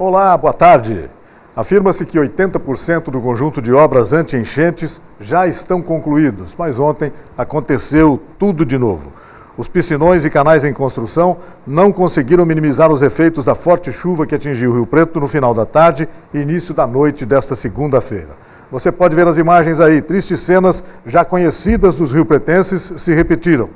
Olá, boa tarde. Afirma-se que 80% do conjunto de obras anti-enchentes já estão concluídos, mas ontem aconteceu tudo de novo. Os piscinões e canais em construção não conseguiram minimizar os efeitos da forte chuva que atingiu Rio Preto no final da tarde e início da noite desta segunda-feira. Você pode ver as imagens aí, tristes cenas já conhecidas dos riopretenses se repetiram.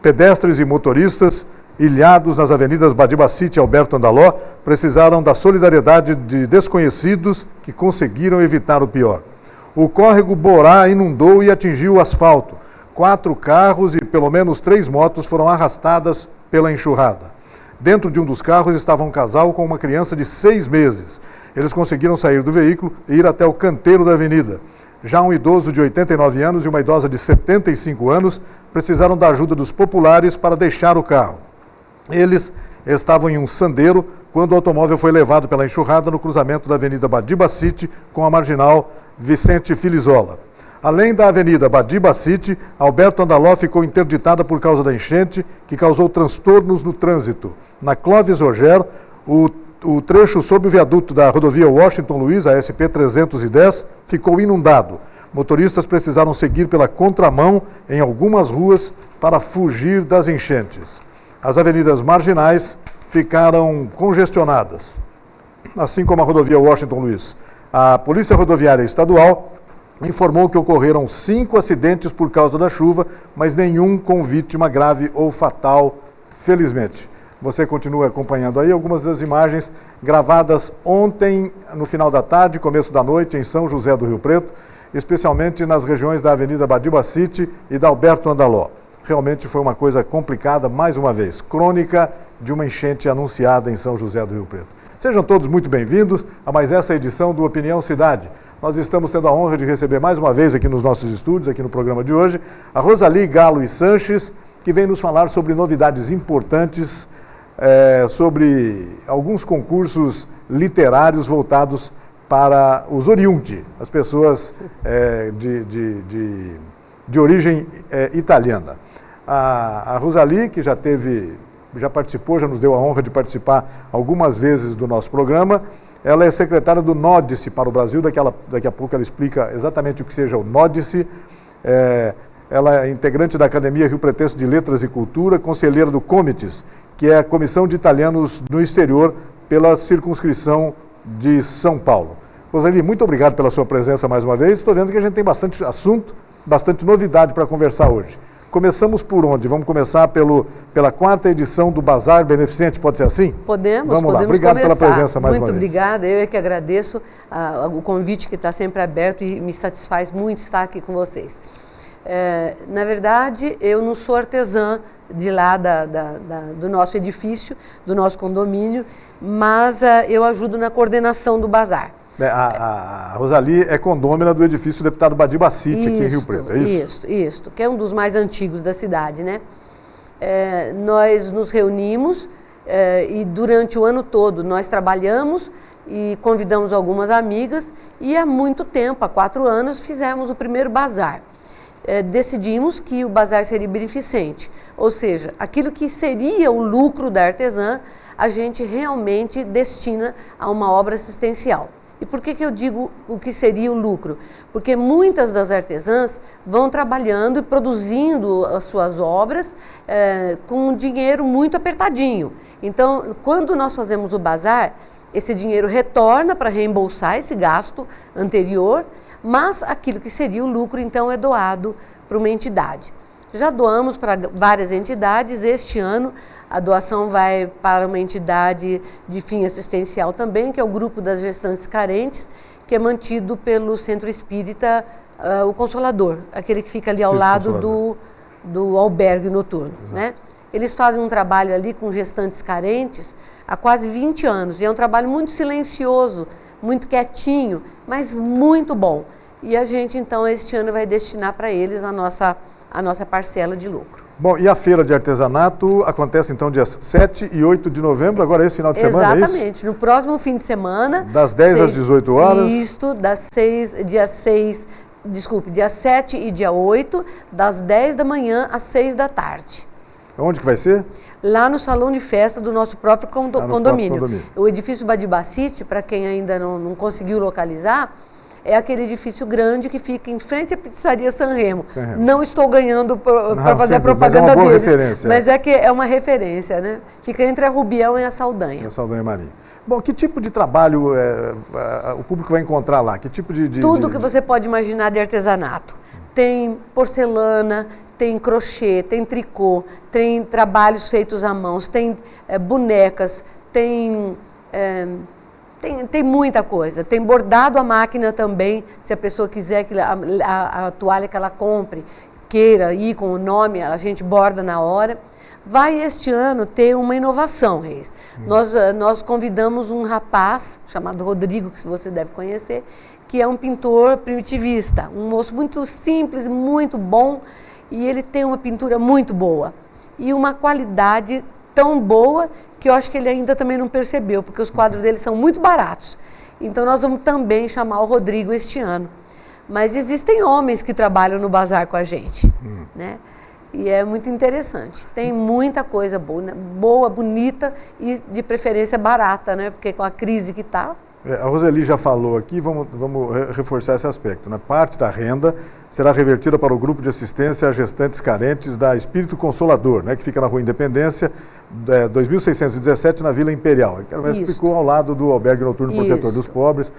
Pedestres e motoristas ilhados nas avenidas Badibacite e Alberto Andaló, precisaram da solidariedade de desconhecidos que conseguiram evitar o pior. O córrego Borá inundou e atingiu o asfalto. 4 carros e pelo menos 3 motos foram arrastadas pela enxurrada. Dentro de um dos carros estava um casal com uma criança de 6 meses. Eles conseguiram sair do veículo e ir até o canteiro da avenida. Já um idoso de 89 anos e uma idosa de 75 anos precisaram da ajuda dos populares para deixar o carro. Eles estavam em um sandeiro quando o automóvel foi levado pela enxurrada no cruzamento da Avenida Badibacite com a marginal Vicente Filizola. Além da Avenida Badibacite, Alberto Andaló ficou interditada por causa da enchente, que causou transtornos no trânsito. Na Clóvis Roger, o trecho sob o viaduto da rodovia Washington Luiz, a SP-310, ficou inundado. Motoristas precisaram seguir pela contramão em algumas ruas para fugir das enchentes. As avenidas marginais ficaram congestionadas, assim como a rodovia Washington Luiz. A Polícia Rodoviária Estadual informou que ocorreram 5 acidentes por causa da chuva, mas nenhum com vítima grave ou fatal, felizmente. Você continua acompanhando aí algumas das imagens gravadas ontem, no final da tarde, começo da noite, em São José do Rio Preto, especialmente nas regiões da Avenida Badibacite e da Alberto Andaló. Realmente foi uma coisa complicada, mais uma vez, crônica de uma enchente anunciada em São José do Rio Preto. Sejam todos muito bem-vindos a mais essa edição do Opinião Cidade. Nós estamos tendo a honra de receber mais uma vez aqui nos nossos estúdios, aqui no programa de hoje, a Rosali Galo e Sanches, que vem nos falar sobre novidades importantes, sobre alguns concursos literários voltados para os oriundi, as pessoas de origem italiana. A Rosali, que já participou, já nos deu a honra de participar algumas vezes do nosso programa, ela é secretária do NODICE para o Brasil, daqui a pouco ela explica exatamente o que seja o NODICE. Ela é integrante da Academia Rio Pretense de Letras e Cultura, conselheira do COMITES, que é a Comissão de Italianos no Exterior pela circunscrição de São Paulo. Rosali, muito obrigado pela sua presença mais uma vez. Estou vendo que a gente tem bastante assunto, bastante novidade para conversar hoje. Começamos por onde? Vamos começar pela 4ª edição do Bazar Beneficente, pode ser assim? Podemos lá. Obrigado começar. Pela presença mais uma vez. Muito obrigada, eu é que agradeço o convite que está sempre aberto e me satisfaz muito estar aqui com vocês. Na verdade, eu não sou artesã de lá do nosso edifício, do nosso condomínio, mas eu ajudo na coordenação do bazar. A Rosali é condômina do edifício Deputado Badibacite, aqui em Rio Preto, é isso? Isso, que é um dos mais antigos da cidade, né? Nós nos reunimos e durante o ano todo nós trabalhamos e convidamos algumas amigas e há muito tempo, há 4 anos, fizemos o primeiro bazar. Decidimos que o bazar seria beneficente, ou seja, aquilo que seria o lucro da artesã, a gente realmente destina a uma obra assistencial. E por que eu digo o que seria o lucro? Porque muitas das artesãs vão trabalhando e produzindo as suas obras com um dinheiro muito apertadinho. Então, quando nós fazemos o bazar, esse dinheiro retorna para reembolsar esse gasto anterior, mas aquilo que seria o lucro, então, é doado para uma entidade. Já doamos para várias entidades. Este ano a doação vai para uma entidade de fim assistencial também, que é o Grupo das Gestantes Carentes, que é mantido pelo Centro Espírita O Consolador, aquele que fica ali ao lado do albergue noturno, né? Eles fazem um trabalho ali com gestantes carentes há quase 20 anos, e é um trabalho muito silencioso, muito quietinho, mas muito bom. E a gente, então, este ano vai destinar para eles a nossa parcela de lucro. Bom, e a Feira de Artesanato acontece então dias 7 e 8 de novembro, agora esse final de semana, é isso? Exatamente, no próximo fim de semana. Das 10 às 18 horas? Isso, dia 7 e dia 8, das 10 da manhã às 6 da tarde. Onde que vai ser? Lá no salão de festa do nosso próprio condomínio. Condomínio. O edifício Badibacite, para quem ainda não conseguiu localizar, é aquele edifício grande que fica em frente à pizzaria Sanremo. Não estou ganhando para fazer a propaganda deles, mas é que é uma referência, né? Fica entre a Rubião e a Saldanha. A Saldanha Marinho. Bom, que tipo de trabalho o público vai encontrar lá? Que tipo de Tudo que você pode imaginar de artesanato. Tem porcelana, tem crochê, tem tricô, tem trabalhos feitos à mão, tem bonecas, tem muita coisa. Tem bordado à máquina também, se a pessoa quiser que a toalha que ela compre, queira ir com o nome, a gente borda na hora. Vai este ano ter uma inovação, Reis. Nós convidamos um rapaz chamado Rodrigo, que você deve conhecer, que é um pintor primitivista, um moço muito simples, muito bom, e ele tem uma pintura muito boa e uma qualidade tão boa que eu acho que ele ainda também não percebeu, porque os quadros dele são muito baratos. Então nós vamos também chamar o Rodrigo este ano. Mas existem homens que trabalham no bazar com a gente, né? E é muito interessante. Tem muita coisa boa, bonita e de preferência barata, né? Porque com a crise que está... A Roseli já falou aqui, vamos reforçar esse aspecto, né? Parte da renda será revertida para o grupo de assistência a gestantes carentes da Espírito Consolador, né? Que fica na Rua Independência, 2617, na Vila Imperial. Ela explicou ao lado do Albergue Noturno Protetor dos Pobres,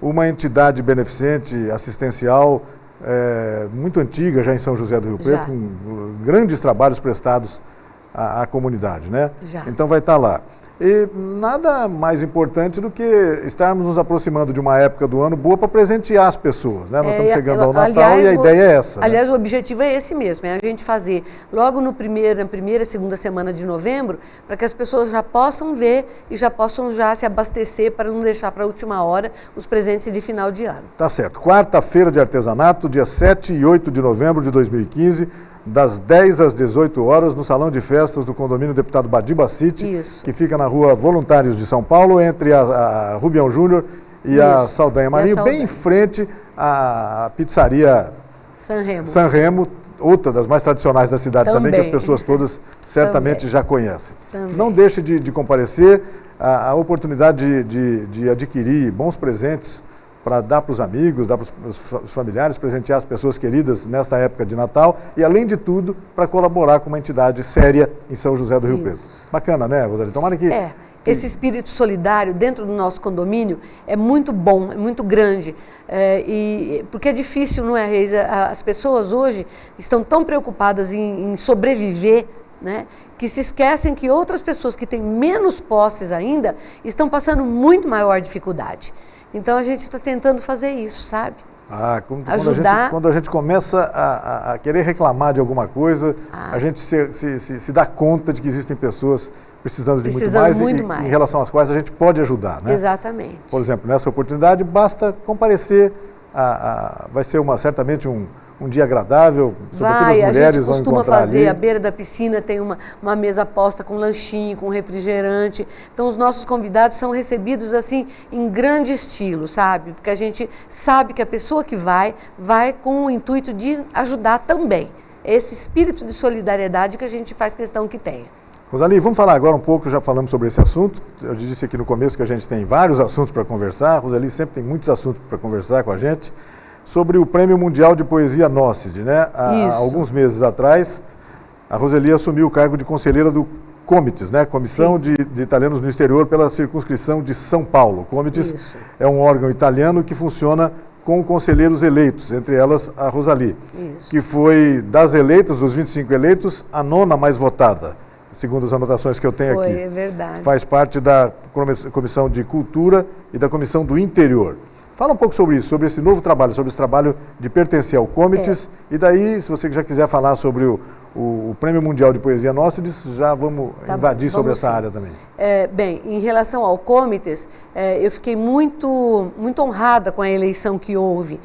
uma entidade beneficente, assistencial, muito antiga já em São José do Rio Preto, com grandes trabalhos prestados à comunidade, né? Então vai estar lá. E nada mais importante do que estarmos nos aproximando de uma época do ano boa para presentear as pessoas, né? Nós estamos chegando ao Natal e a ideia é essa. Aliás, o objetivo é esse mesmo, é a gente fazer logo na primeira e segunda semana de novembro, para que as pessoas já possam ver e já possam já se abastecer para não deixar para a última hora os presentes de final de ano. Tá certo. Quarta-feira de artesanato, dia 7 e 8 de novembro de 2015, das 10 às 18 horas, no Salão de Festas do Condomínio Deputado Badibacite, que fica na Rua Voluntários de São Paulo, entre a Rubião Júnior e a Saldanha Marinho, bem em frente à pizzaria Sanremo, outra das mais tradicionais da cidade também, que as pessoas todas certamente já conhecem. Não deixe de comparecer, a oportunidade de adquirir bons presentes para dar para os amigos, dar para os familiares, presentear as pessoas queridas nesta época de Natal e, além de tudo, para colaborar com uma entidade séria em São José do Rio Preto. Bacana, né, Roseli? Tomara que... Esse espírito solidário dentro do nosso condomínio é muito bom, é muito grande, porque é difícil, não é, Reis? As pessoas hoje estão tão preocupadas em sobreviver, né, que se esquecem que outras pessoas que têm menos posses ainda estão passando muito maior dificuldade. Então a gente está tentando fazer isso, sabe? Ajudar. Quando a gente começa a querer reclamar de alguma coisa, a gente se dá conta de que existem pessoas precisando de muito mais, em relação às quais a gente pode ajudar, né? Exatamente. Por exemplo, nessa oportunidade basta comparecer, vai ser certamente um dia agradável, sobretudo as mulheres vão encontrar ali. A gente costuma fazer, à beira da piscina tem uma mesa posta com lanchinho, com refrigerante. Então os nossos convidados são recebidos assim em grande estilo, sabe? Porque a gente sabe que a pessoa que vai com o intuito de ajudar também. Esse espírito de solidariedade que a gente faz questão que tenha. Roseli, vamos falar agora um pouco, já falamos sobre esse assunto. Eu disse aqui no começo que a gente tem vários assuntos para conversar. A Roseli sempre tem muitos assuntos para conversar com a gente. Sobre o Prêmio Mundial de Poesia Nócide, né? Há alguns meses atrás, a Roseli assumiu o cargo de conselheira do Comites, né? Comissão de Italianos no Exterior pela circunscrição de São Paulo. Comites é um órgão italiano que funciona com conselheiros eleitos, entre elas a Roseli, que foi das eleitas, dos 25 eleitos, a 9ª mais votada, segundo as anotações que eu tenho aqui. É verdade. Faz parte da Comissão de Cultura e da Comissão do Interior. Fala um pouco sobre isso, sobre esse novo trabalho, sobre esse trabalho de pertencer ao Comites. E daí, se você já quiser falar sobre o Prêmio Mundial de Poesia Nócides, já vamos invadir sobre essa área também. Bem, em relação ao Comites, eu fiquei muito honrada com a eleição que houve,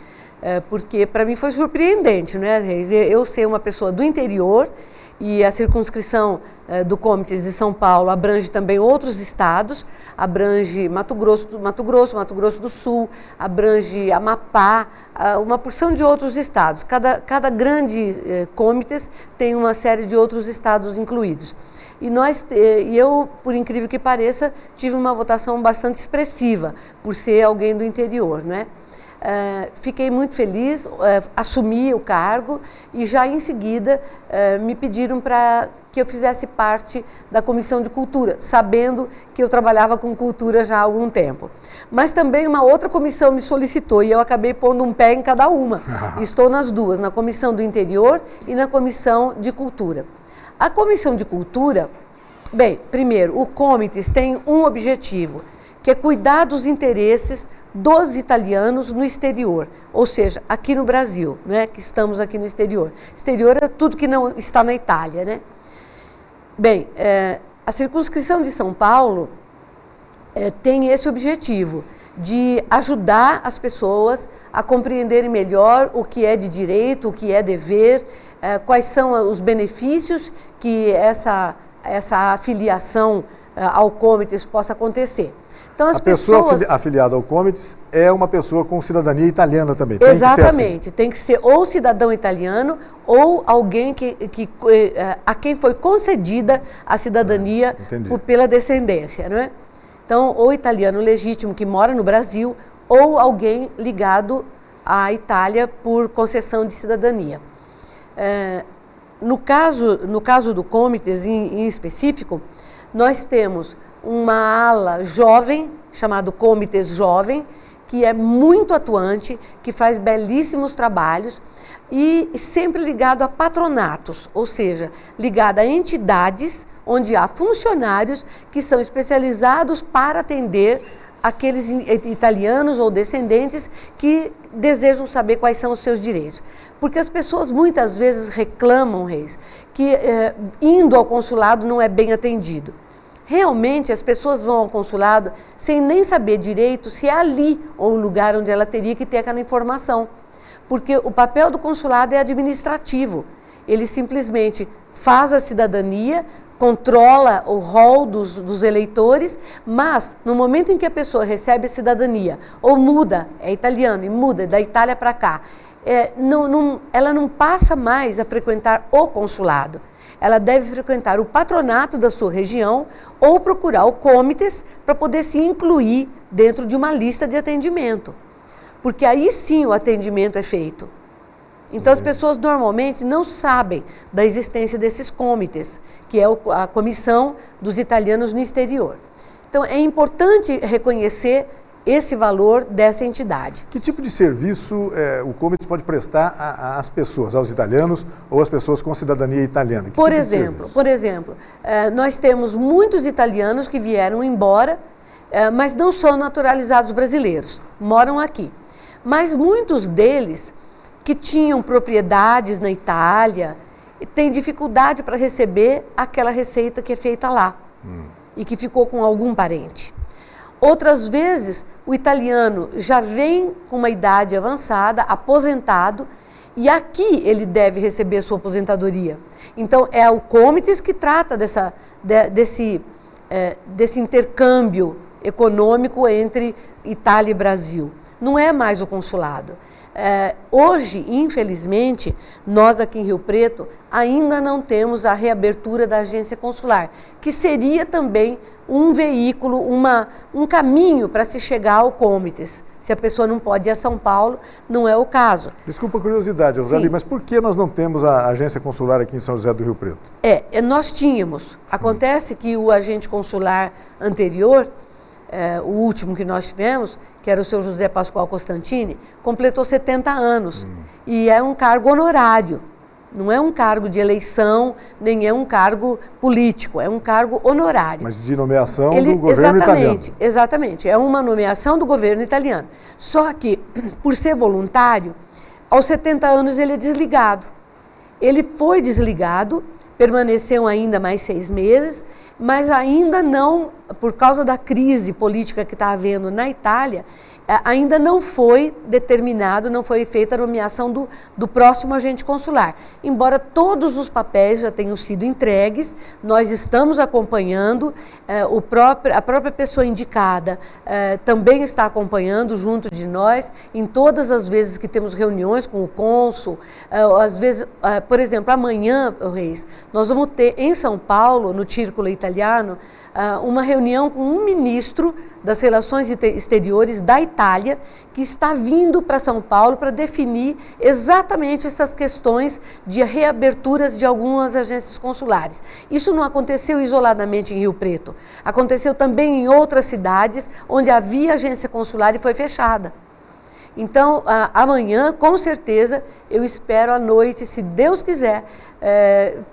porque para mim foi surpreendente, né, Reis? Eu ser uma pessoa do interior e a circunscrição do Comites de São Paulo abrange também outros estados, abrange Mato Grosso do Sul, abrange Amapá, uma porção de outros estados. Cada grande Comites tem uma série de outros estados incluídos. E eu, por incrível que pareça, tive uma votação bastante expressiva, por ser alguém do interior, né? Fiquei muito feliz, assumi o cargo e já em seguida me pediram para que eu fizesse parte da Comissão de Cultura, sabendo que eu trabalhava com cultura já há algum tempo. Mas também uma outra comissão me solicitou e eu acabei pondo um pé em cada uma. Estou nas duas, na Comissão do Interior e na Comissão de Cultura. A Comissão de Cultura, bem, primeiro, o Comites tem um objetivo, que é cuidar dos interesses dos italianos no exterior, ou seja, aqui no Brasil, né, que estamos aqui no exterior. Exterior é tudo que não está na Itália, né? Bem, a circunscrição de São Paulo tem esse objetivo, de ajudar as pessoas a compreenderem melhor o que é de direito, o que é dever, quais são os benefícios que essa afiliação ao Comites possa acontecer. Então, as pessoa afiliada ao Comites é uma pessoa com cidadania italiana também. Exatamente, tem que ser ou cidadão italiano ou alguém a quem foi concedida a cidadania pela descendência, não é? Então, ou italiano legítimo que mora no Brasil ou alguém ligado à Itália por concessão de cidadania. No caso do Comites em específico, nós temos uma ala jovem, chamado Comites Jovem, que é muito atuante, que faz belíssimos trabalhos e sempre ligado a patronatos, ou seja, ligado a entidades onde há funcionários que são especializados para atender aqueles italianos ou descendentes que desejam saber quais são os seus direitos. Porque as pessoas muitas vezes reclamam, Reis, que indo ao consulado não é bem atendido. Realmente as pessoas vão ao consulado sem nem saber direito se é ali ou o lugar onde ela teria que ter aquela informação. Porque o papel do consulado é administrativo. Ele simplesmente faz a cidadania, controla o rol dos eleitores, mas no momento em que a pessoa recebe a cidadania, ou muda, é italiano e muda da Itália para cá, ela não passa mais a frequentar o consulado. Ela deve frequentar o patronato da sua região ou procurar o Comites para poder se incluir dentro de uma lista de atendimento. Porque aí sim o atendimento é feito. Então as pessoas normalmente não sabem da existência desses Comites, que é a comissão dos italianos no exterior. Então é importante reconhecer esse valor dessa entidade. Que tipo de serviço o Comites pode prestar às pessoas, aos italianos ou às pessoas com cidadania italiana? Por exemplo, nós temos muitos italianos que vieram embora, mas não são naturalizados brasileiros, moram aqui. Mas muitos deles que tinham propriedades na Itália têm dificuldade para receber aquela receita que é feita lá e que ficou com algum parente. Outras vezes, o italiano já vem com uma idade avançada, aposentado, e aqui ele deve receber sua aposentadoria. Então, é o Comites que trata desse intercâmbio econômico entre Itália e Brasil. Não é mais o consulado. Hoje, infelizmente, nós aqui em Rio Preto ainda não temos a reabertura da agência consular, que seria também um veículo, um caminho para se chegar ao Comites. Se a pessoa não pode ir a São Paulo, não é o caso. Desculpa a curiosidade, Rosali, mas por que nós não temos a agência consular aqui em São José do Rio Preto? Nós tínhamos. Acontece que o agente consular anterior, o último que nós tivemos, que era o seu José Pascoal Costantini, completou 70 anos. E é um cargo honorário. Não é um cargo de eleição, nem é um cargo político, é um cargo honorário. Mas de nomeação do governo italiano. Exatamente, é uma nomeação do governo italiano. Só que, por ser voluntário, aos 70 anos ele é desligado. Ele foi desligado, permaneceu ainda mais 6 meses, mas ainda não, por causa da crise política que está havendo na Itália, ainda não foi determinado, não foi feita a nomeação do próximo agente consular. Embora todos os papéis já tenham sido entregues, nós estamos acompanhando, a própria pessoa indicada também está acompanhando junto de nós, em todas as vezes que temos reuniões com o cônsul, às vezes, por exemplo, amanhã, Reis, nós vamos ter em São Paulo, no Círculo Italiano, uma reunião com um ministro das Relações Exteriores da Itália, que está vindo para São Paulo para definir exatamente essas questões de reaberturas de algumas agências consulares. Isso não aconteceu isoladamente em Rio Preto, aconteceu também em outras cidades onde havia agência consular e foi fechada. Então, amanhã, com certeza, eu espero à noite, se Deus quiser,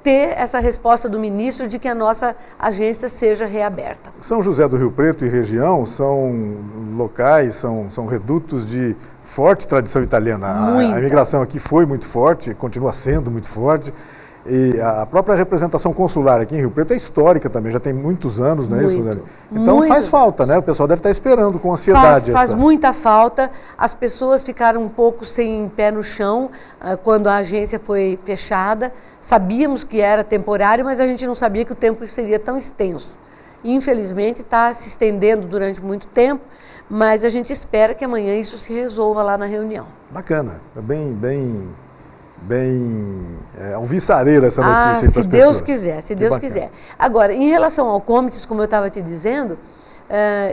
ter essa resposta do ministro de que a nossa agência seja reaberta. São José do Rio Preto e região são locais, são redutos de forte tradição italiana. A imigração aqui foi muito forte, continua sendo muito forte. E a própria representação consular aqui em Rio Preto é histórica também, já tem muitos anos, não é isso, Suzane? Então faz falta, né? O pessoal deve estar esperando com ansiedade. Faz muita falta. As pessoas ficaram um pouco sem pé no chão quando a agência foi fechada. Sabíamos que era temporário, mas a gente não sabia que o tempo seria tão extenso. Infelizmente está se estendendo durante muito tempo, mas a gente espera que amanhã isso se resolva lá na reunião. Bacana, é bem alvissareira essa notícia. Se Deus quiser, se Deus quiser. Agora, em relação ao Comites, como eu estava te dizendo,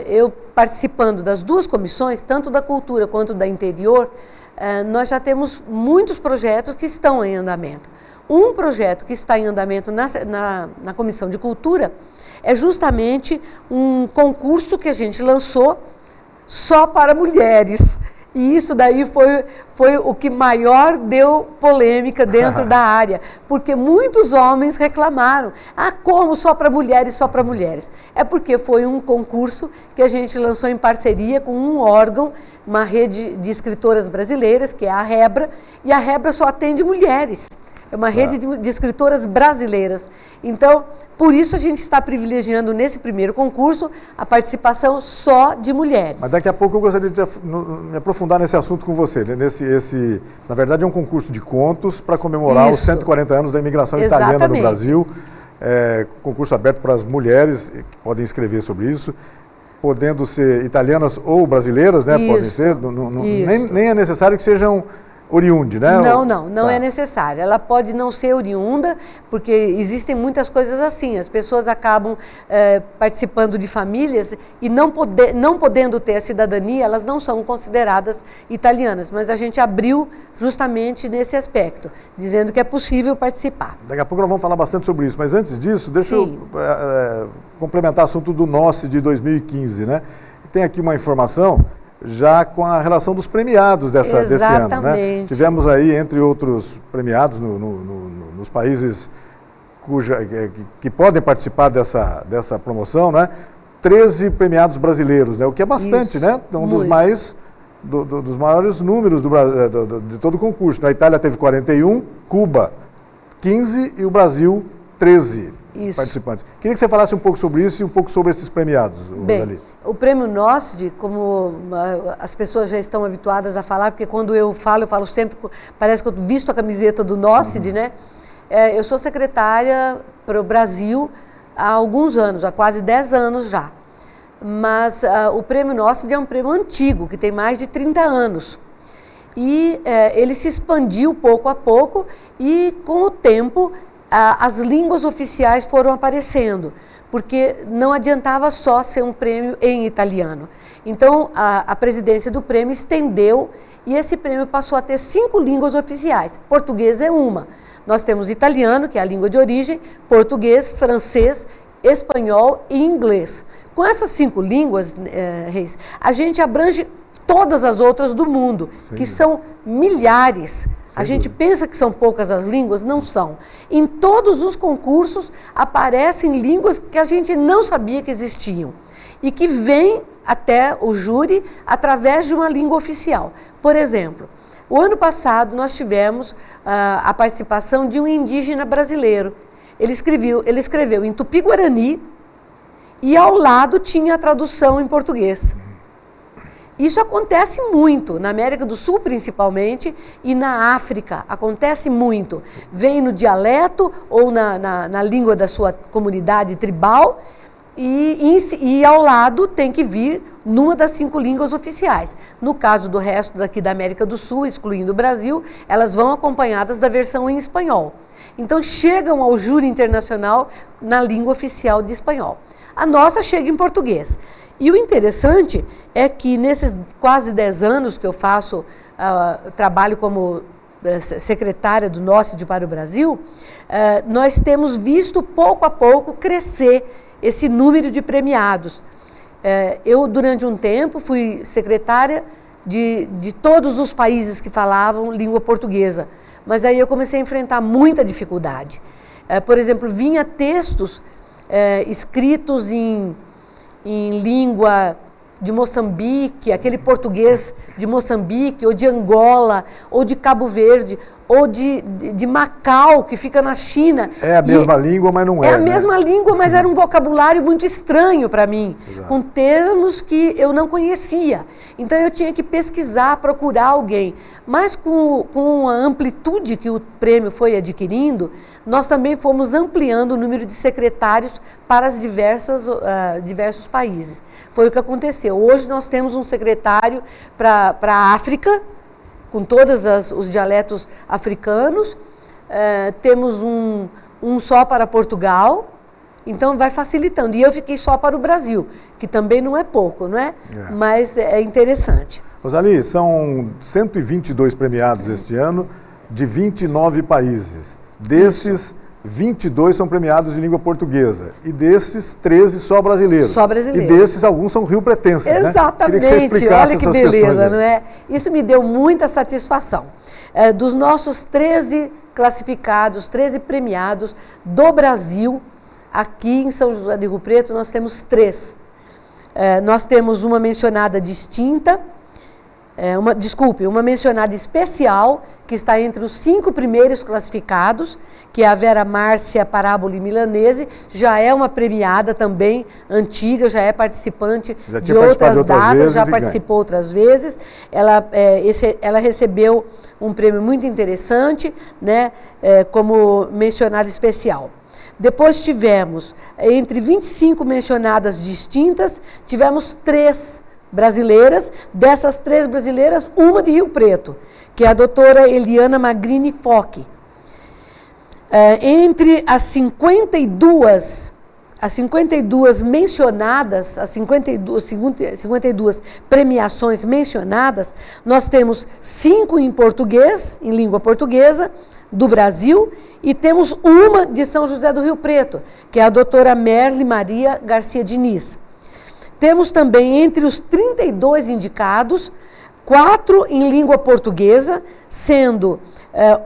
eu participando das duas comissões, tanto da Cultura quanto da Interior, nós já temos muitos projetos que estão em andamento. Um projeto que está em andamento na Comissão de Cultura é justamente um concurso que a gente lançou só para mulheres. E isso daí foi o que maior deu polêmica dentro da área, porque muitos homens reclamaram. Como só para mulheres, só para mulheres? É porque foi um concurso que a gente lançou em parceria com um órgão, uma rede de escritoras brasileiras, que é a Rebra, e a Rebra só atende mulheres. É uma rede de escritoras brasileiras. Então, por isso a gente está privilegiando nesse primeiro concurso a participação só de mulheres. Mas daqui a pouco eu gostaria de me aprofundar nesse assunto com você. Na verdade, é um concurso de contos para comemorar os 140 anos da imigração italiana no Brasil. Concurso aberto para as mulheres, que podem escrever sobre isso. Podendo ser italianas ou brasileiras, né? Podem ser. Nem é necessário que sejam oriunde, né? Não é necessário. Ela pode não ser oriunda, porque existem muitas coisas assim. As pessoas acabam participando de famílias e não podendo ter a cidadania, elas não são consideradas italianas. Mas a gente abriu justamente nesse aspecto, dizendo que é possível participar. Daqui a pouco nós vamos falar bastante sobre isso, mas antes disso, deixa eu complementar o assunto do NOCE de 2015, né? Tem aqui uma informação já com a relação dos premiados desse ano, né? Tivemos aí, entre outros premiados nos países que podem participar dessa promoção, né? 13 premiados brasileiros, né? O que é bastante, né? Dos maiores números de todo o concurso. A Itália teve 41, Cuba 15 e o Brasil 13. Participantes. Queria que você falasse um pouco sobre isso e um pouco sobre esses premiados, Rosalie. O prêmio NOCD, como as pessoas já estão habituadas a falar, porque quando eu falo sempre, parece que eu visto a camiseta do NOCD, né? Eu sou secretária para o Brasil há alguns anos, há quase 10 anos já. Mas o prêmio NOCD é um prêmio antigo, que tem mais de 30 anos. E ele se expandiu pouco a pouco e, com o tempo, as línguas oficiais foram aparecendo, porque não adiantava só ser um prêmio em italiano. Então, a presidência do prêmio estendeu e esse prêmio passou a ter 5 línguas oficiais. Português é uma. Nós temos italiano, que é a língua de origem, português, francês, espanhol e inglês. Com essas 5 línguas, Reis, a gente abrange todas as outras do mundo, que são milhares. A gente pensa que são poucas as línguas, não são. Em todos os concursos aparecem línguas que a gente não sabia que existiam e que vêm até o júri através de uma língua oficial. Por exemplo, o ano passado nós tivemos a participação de um indígena brasileiro. Ele escreveu em Tupi-Guarani e ao lado tinha a tradução em português. Isso acontece muito, na América do Sul principalmente, e na África acontece muito. Vem no dialeto ou na língua da sua comunidade tribal e ao lado tem que vir numa das 5 línguas oficiais. No caso do resto daqui da América do Sul, excluindo o Brasil, elas vão acompanhadas da versão em espanhol. Então chegam ao júri internacional na língua oficial de espanhol. A nossa chega em português. E o interessante é que nesses quase 10 anos que eu faço trabalho como secretária do NOCID para o Brasil, nós temos visto pouco a pouco crescer esse número de premiados. Eu, durante um tempo, fui secretária de todos os países que falavam língua portuguesa, mas aí eu comecei a enfrentar muita dificuldade. Por exemplo, vinha textos escritos em língua de Moçambique, aquele português de Moçambique, ou de Angola, ou de Cabo Verde, ou de Macau, que fica na China. É a mesma língua, mas não é. É a mesma língua, mas era um vocabulário muito estranho para mim, com termos que eu não conhecia. Então eu tinha que pesquisar, procurar alguém. Mas com a amplitude que o prêmio foi adquirindo, nós também fomos ampliando o número de secretários para as diversos países. Foi o que aconteceu. Hoje nós temos um secretário para a África, com todos os dialetos africanos, temos um só para Portugal, então vai facilitando. E eu fiquei só para o Brasil, que também não é pouco, não é? Mas é interessante. Rosali, são 122 premiados este ano, de 29 países. Desses, 22 são premiados em língua portuguesa. E desses, 13 só brasileiros. Só brasileiros. E desses, alguns são riopretenses, exatamente. Né? Queria que você explicasse olha que essas beleza, não é? Isso me deu muita satisfação. Dos nossos 13 classificados, 13 premiados do Brasil, aqui em São José do Rio Preto, nós temos 3. Nós temos uma mencionada distinta, uma mencionada especial, que está entre os 5 primeiros classificados, que é a Vera Márcia Paráboli Milanese, já é uma premiada também, antiga, já é participante de outras datas, já participou outras vezes. Ela recebeu um prêmio muito interessante, né, como mencionada especial. Depois tivemos, entre 25 mencionadas distintas, tivemos 3 brasileiras. Dessas 3 brasileiras, uma de Rio Preto, que é a doutora Eliana Magrini Foch. Entre as 52 mencionadas, as 52 premiações mencionadas, nós temos 5 em português, em língua portuguesa, do Brasil, e temos uma de São José do Rio Preto, que é a doutora Merle Maria Garcia Diniz. Temos também, entre os 32 indicados, 4 em língua portuguesa, sendo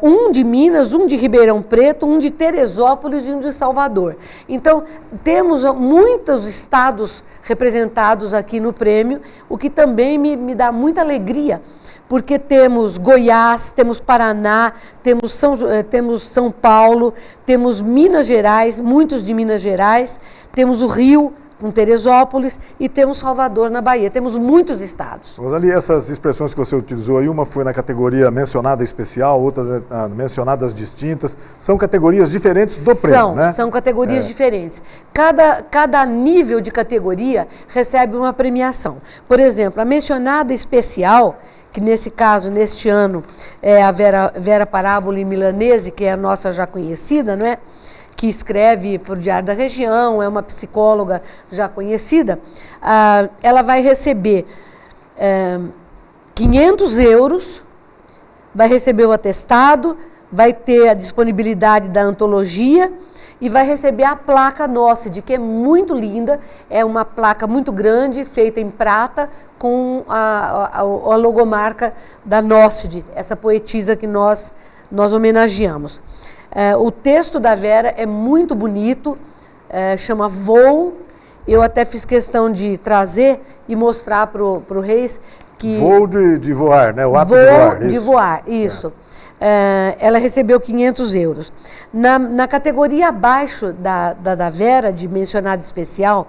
um de Minas, um de Ribeirão Preto, um de Teresópolis e um de Salvador. Então, temos muitos estados representados aqui no prêmio, o que também me dá muita alegria, porque temos Goiás, temos Paraná, temos São Paulo, temos Minas Gerais, muitos de Minas Gerais, temos o Rio, com Teresópolis, e temos Salvador, na Bahia. Temos muitos estados. Rosali, essas expressões que você utilizou aí, uma foi na categoria mencionada especial, outra mencionadas distintas, são categorias diferentes do prêmio, né? São categorias diferentes. Cada nível de categoria recebe uma premiação. Por exemplo, a mencionada especial, que nesse caso, neste ano, é a Vera Paráboli Milanese, que é a nossa já conhecida, não é? Que escreve para o Diário da Região, é uma psicóloga já conhecida. Ela vai receber 500 euros, vai receber o atestado, vai ter a disponibilidade da antologia e vai receber a placa NOCID, que é muito linda, é uma placa muito grande, feita em prata, com a logomarca da NOCID, essa poetisa que nós homenageamos. O texto da Vera é muito bonito, chama Voo. Eu até fiz questão de trazer e mostrar para o Reis que... Voo de voar, né? O ato de voar. Voo de voar, isso. Ela recebeu 500 euros. Na categoria abaixo da Vera, de mencionado especial,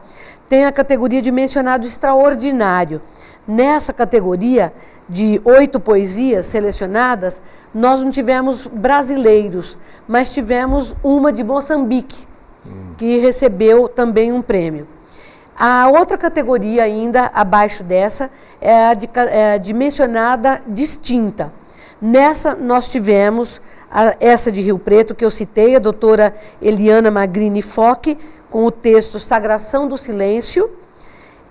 tem a categoria de mencionado extraordinário. nessa categoria de 8 poesias selecionadas, nós não tivemos brasileiros, mas tivemos uma de Moçambique, que recebeu também um prêmio. A outra categoria ainda abaixo dessa é a de mencionada distinta. Nessa nós tivemos essa de Rio Preto, que eu citei, a doutora Eliana Magrini Foch, com o texto Sagração do Silêncio,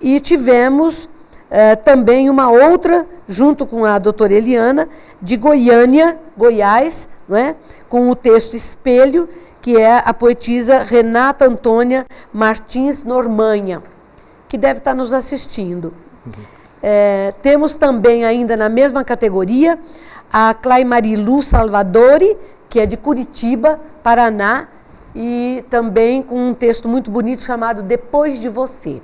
e tivemos também uma outra, junto com a doutora Eliana, de Goiânia, Goiás, não é? Com o texto Espelho, que é a poetisa Renata Antônia Martins Normanha, que deve estar nos assistindo. Temos também ainda na mesma categoria a Claimarilu Salvadori, que é de Curitiba, Paraná, e também com um texto muito bonito chamado Depois de Você.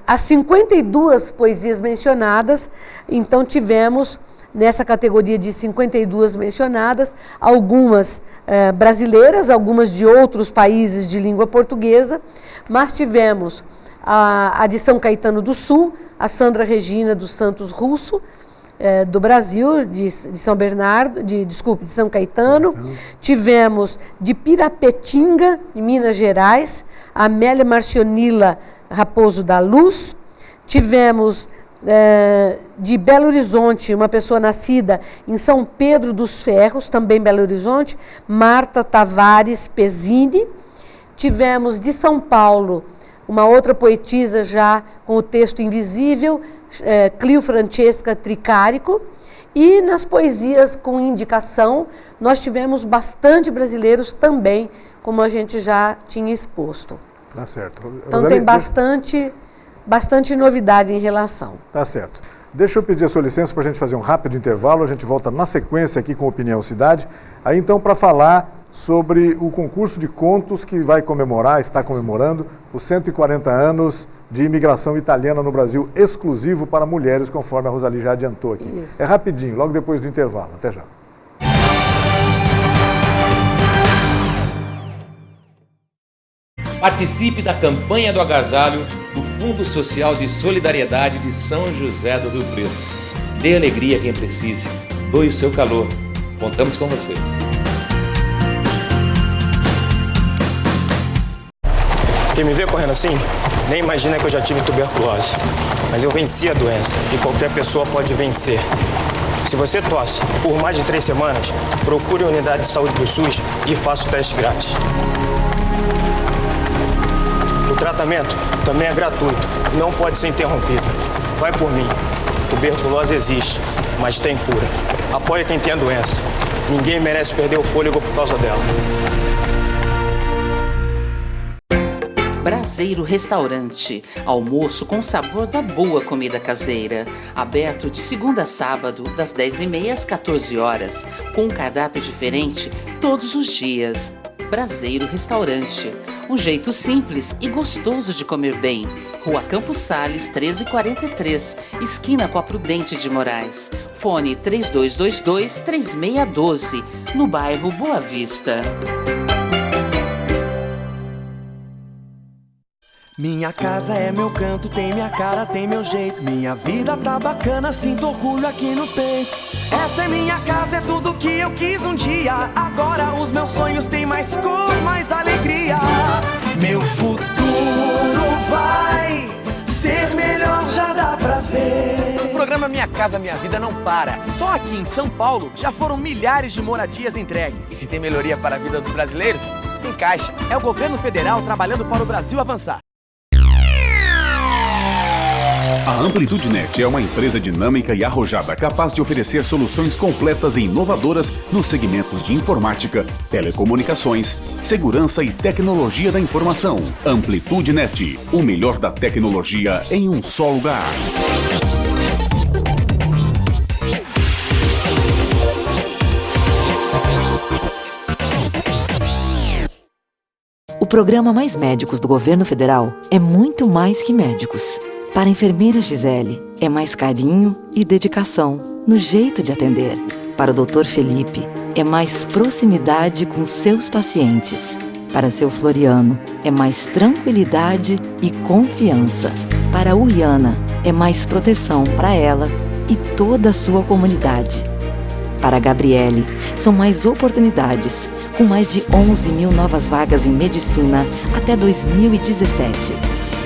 As 52 poesias mencionadas, então tivemos nessa categoria de 52 mencionadas, algumas brasileiras, algumas de outros países de língua portuguesa, mas tivemos a de São Caetano do Sul, a Sandra Regina dos Santos Russo, do Brasil, de São Bernardo, de São Caetano. Tivemos de Pirapetinga, em Minas Gerais, a Amélia Marcionila Raposo da Luz. Tivemos de Belo Horizonte, uma pessoa nascida em São Pedro dos Ferros, também Belo Horizonte, Marta Tavares Pezzini. Tivemos de São Paulo, uma outra poetisa já com o texto Invisível, Clio Francesca Tricarico. E nas poesias com indicação, nós tivemos bastante brasileiros também, como a gente já tinha exposto. Tá certo. Então tem bastante novidade em relação. Tá certo. Deixa eu pedir a sua licença para a gente fazer um rápido intervalo, a gente volta na sequência aqui com Opinião Cidade. Aí então para falar sobre o concurso de contos que vai comemorar, está comemorando os 140 anos de imigração italiana no Brasil, exclusivo para mulheres, conforme a Rosali já adiantou aqui. Isso. É rapidinho, logo depois do intervalo. Até já. Participe da campanha do agasalho do Fundo Social de Solidariedade de São José do Rio Preto. Dê alegria a quem precise. Doe o seu calor. Contamos com você. Quem me vê correndo assim, nem imagina que eu já tive tuberculose. Mas eu venci a doença e qualquer pessoa pode vencer. Se você tosse por mais de 3 semanas, procure a unidade de saúde do SUS e faça o teste grátis. O tratamento também é gratuito, não pode ser interrompido. Vai por mim. Tuberculose existe, mas tem cura. Apoie quem tem a doença. Ninguém merece perder o fôlego por causa dela. Braseiro Restaurante, almoço com sabor da boa comida caseira. Aberto de segunda a sábado, das 10h30 às 14 horas, com um cardápio diferente todos os dias. Braseiro Restaurante, um jeito simples e gostoso de comer bem. Rua Campos Sales, 1343, esquina com a Prudente de Moraes. Fone 3222-3612, no bairro Boa Vista. Minha casa é meu canto, tem minha cara, tem meu jeito. Minha vida tá bacana, sinto orgulho aqui no peito. Essa é minha casa, é tudo que eu quis um dia. Agora os meus sonhos têm mais cor, mais alegria. Meu futuro vai ser melhor, já dá pra ver. O programa Minha Casa Minha Vida não para. Só aqui em São Paulo já foram milhares de moradias entregues. E se tem melhoria para a vida dos brasileiros, tem Caixa. É o governo federal trabalhando para o Brasil avançar. A AmplitudeNet é uma empresa dinâmica e arrojada, capaz de oferecer soluções completas e inovadoras nos segmentos de informática, telecomunicações, segurança e tecnologia da informação. AmplitudeNet, o melhor da tecnologia em um só lugar. O programa Mais Médicos do Governo Federal é muito mais que médicos. Para a enfermeira Gisele, é mais carinho e dedicação no jeito de atender. Para o Dr. Felipe, é mais proximidade com seus pacientes. Para seu Floriano, é mais tranquilidade e confiança. Para a Uiana, é mais proteção para ela e toda a sua comunidade. Para a Gabriele, são mais oportunidades, com mais de 11 mil novas vagas em medicina até 2017.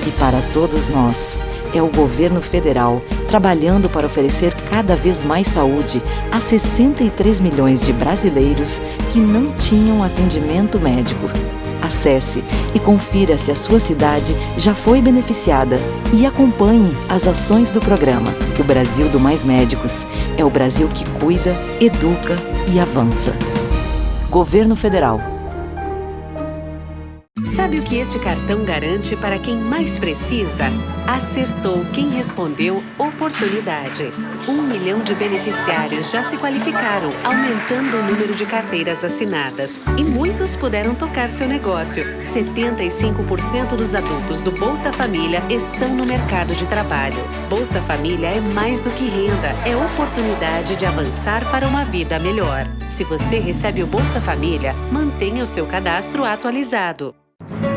E para todos nós, é o governo federal trabalhando para oferecer cada vez mais saúde a 63 milhões de brasileiros que não tinham atendimento médico. Acesse e confira se a sua cidade já foi beneficiada e acompanhe as ações do programa. O Brasil do Mais Médicos é o Brasil que cuida, educa e avança. Governo Federal. Sabe o que este cartão garante para quem mais precisa? Acertou quem respondeu oportunidade. 1 milhão de beneficiários já se qualificaram, aumentando o número de carteiras assinadas. E muitos puderam tocar seu negócio. 75% dos adultos do Bolsa Família estão no mercado de trabalho. Bolsa Família é mais do que renda, é oportunidade de avançar para uma vida melhor. Se você recebe o Bolsa Família, mantenha o seu cadastro atualizado.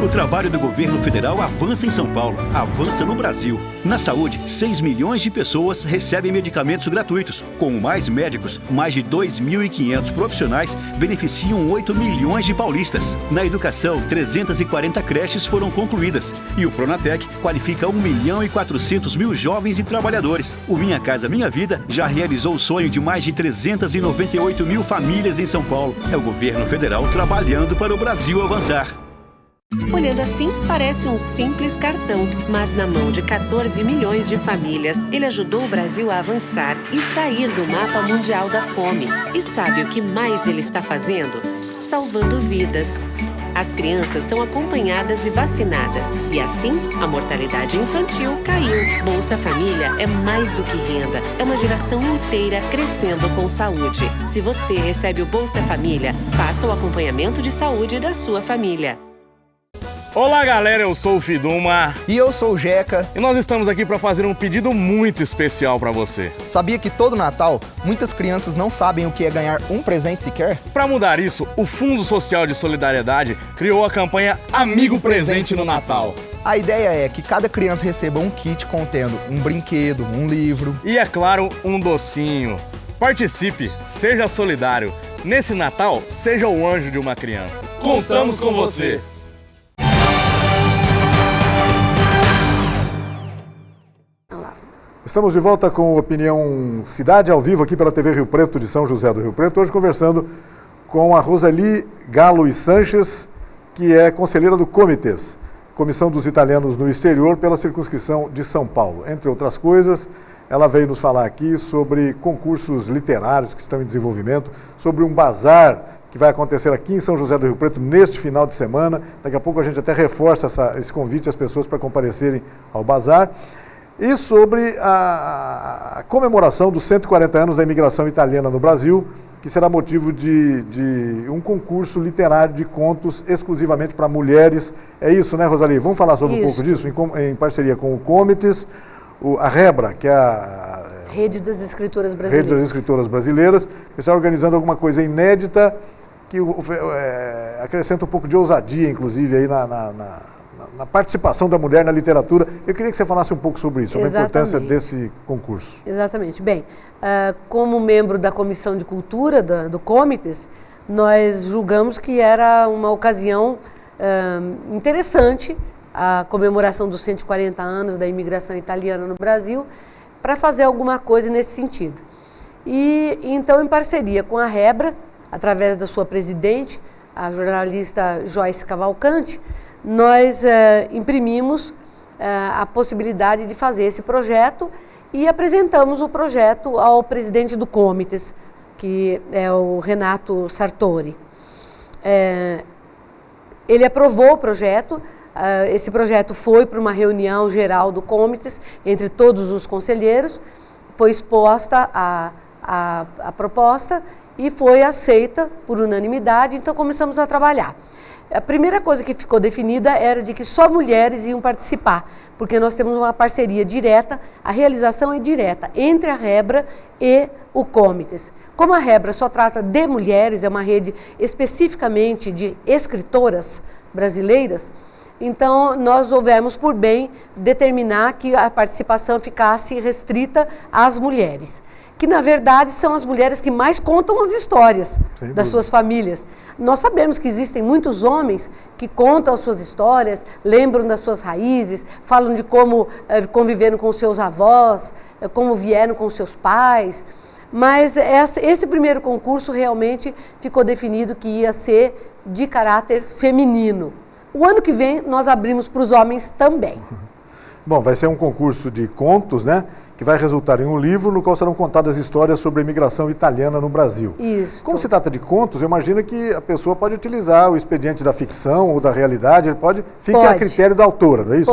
O trabalho do governo federal avança em São Paulo, avança no Brasil. Na saúde, 6 milhões de pessoas recebem medicamentos gratuitos. Com mais médicos, mais de 2.500 profissionais beneficiam 8 milhões de paulistas. Na educação, 340 creches foram concluídas. E o Pronatec qualifica 1.400.000 jovens e trabalhadores. O Minha Casa Minha Vida já realizou o sonho de mais de 398 mil famílias em São Paulo. É o governo federal trabalhando para o Brasil avançar. Olhando assim, parece um simples cartão, mas na mão de 14 milhões de famílias, ele ajudou o Brasil a avançar e sair do mapa mundial da fome. E sabe o que mais ele está fazendo? Salvando vidas. As crianças são acompanhadas e vacinadas, e assim a mortalidade infantil caiu. Bolsa Família é mais do que renda, é uma geração inteira crescendo com saúde. Se você recebe o Bolsa Família, faça o acompanhamento de saúde da sua família. Olá galera, eu sou o Fiduma. E eu sou o Jeca. E nós estamos aqui para fazer um pedido muito especial para você. Sabia que todo Natal, muitas crianças não sabem o que é ganhar um presente sequer? Para mudar isso, o Fundo Social de Solidariedade criou a campanha Amigo Presente no Natal. A ideia é que cada criança receba um kit contendo um brinquedo, um livro e, é claro, um docinho. Participe, seja solidário. Nesse Natal, seja o anjo de uma criança. Contamos com você! Estamos de volta com o Opinião Cidade, ao vivo aqui pela TV Rio Preto de São José do Rio Preto, hoje conversando com a Roseli Galo e Sanches, que é conselheira do Comites, Comissão dos Italianos no Exterior, pela circunscrição de São Paulo. Entre outras coisas, ela veio nos falar aqui sobre concursos literários que estão em desenvolvimento, sobre um bazar que vai acontecer aqui em São José do Rio Preto neste final de semana. Daqui a pouco a gente até reforça esse convite às pessoas para comparecerem ao bazar. E sobre a comemoração dos 140 anos da imigração italiana no Brasil, que será motivo de um concurso literário de contos exclusivamente para mulheres. É isso, né, Roseli? Vamos falar sobre um pouco disso, em parceria com o Comites, a Rebra, que é a Rede das Escritoras Brasileiras. Rede das Escritoras Brasileiras, que está organizando alguma coisa inédita, que acrescenta um pouco de ousadia, inclusive, aí na participação da mulher na literatura. Eu queria que você falasse um pouco sobre isso, sobre a importância desse concurso. Exatamente. Bem, como membro da Comissão de Cultura do Comites, nós julgamos que era uma ocasião interessante a comemoração dos 140 anos da imigração italiana no Brasil, para fazer alguma coisa nesse sentido. E então, em parceria com a Rebra, através da sua presidente, a jornalista Joyce Cavalcante, nós imprimimos a possibilidade de fazer esse projeto e apresentamos o projeto ao presidente do Comites, que é o Renato Sartori. Ele aprovou o projeto. Esse projeto foi para uma reunião geral do Comites, entre todos os conselheiros, foi exposta a proposta e foi aceita por unanimidade, então começamos a trabalhar. A primeira coisa que ficou definida era de que só mulheres iam participar, porque nós temos uma parceria direta, a realização é direta entre a Rebra e o Comites. Como a Rebra só trata de mulheres, é uma rede especificamente de escritoras brasileiras, Então, nós houvemos por bem determinar que a participação ficasse restrita às mulheres, que na verdade são as mulheres que mais contam as histórias das suas famílias. Nós sabemos que existem muitos homens que contam as suas histórias, lembram das suas raízes, falam de como conviveram com seus avós, como vieram com seus pais, mas esse primeiro concurso realmente ficou definido que ia ser de caráter feminino. O ano que vem nós abrimos para os homens também. Bom, vai ser um concurso de contos, né? Que vai resultar em um livro no qual serão contadas histórias sobre a imigração italiana no Brasil. Isso. Como se trata de contos, eu imagino que a pessoa pode utilizar o expediente da ficção ou da realidade, fica a critério da autora, não é isso?